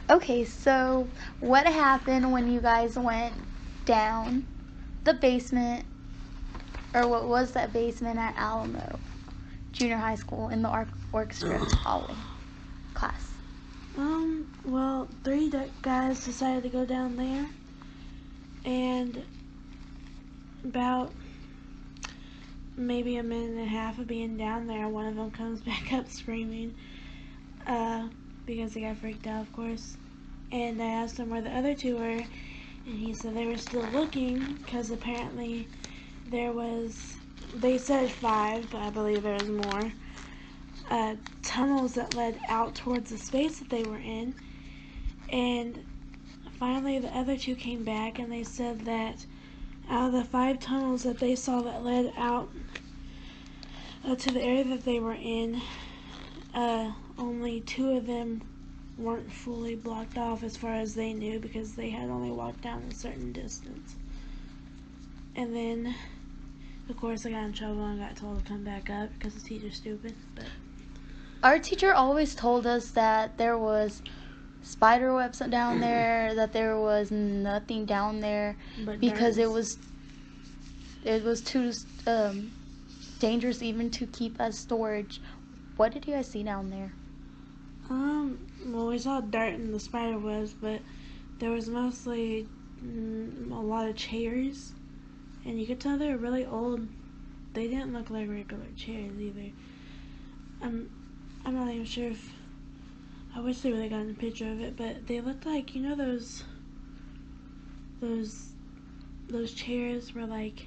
Okay, so what happened when you guys went down the basement, or what was that basement at Alamo Junior High School in the orchestra hallway class? Well, three guys decided to go down there, and about maybe a minute and a half of being down there, one of them comes back up screaming, because he got freaked out, of course. And I asked him where the other two were, and he said they were still looking, because apparently they said 5, but I believe there was more, tunnels that led out towards the space that they were in. And finally the other two came back, and they said that out of the 5 tunnels that they saw that led out to the area that they were in, only 2 of them weren't fully blocked off as far as they knew, because they had only walked down a certain distance. And then, of course, I got in trouble and got told to come back up because the teacher's stupid. But Our teacher always told us that there was spider webs down there, that there was nothing down there, because it was too dangerous even to keep as storage. What did you guys see down there? well, we saw dirt in the spider webs, but there was mostly a lot of chairs, and you could tell they were really old. They didn't look like regular chairs either. I'm not even sure if, I wish they really got a picture of it, but they looked like, those chairs where, like,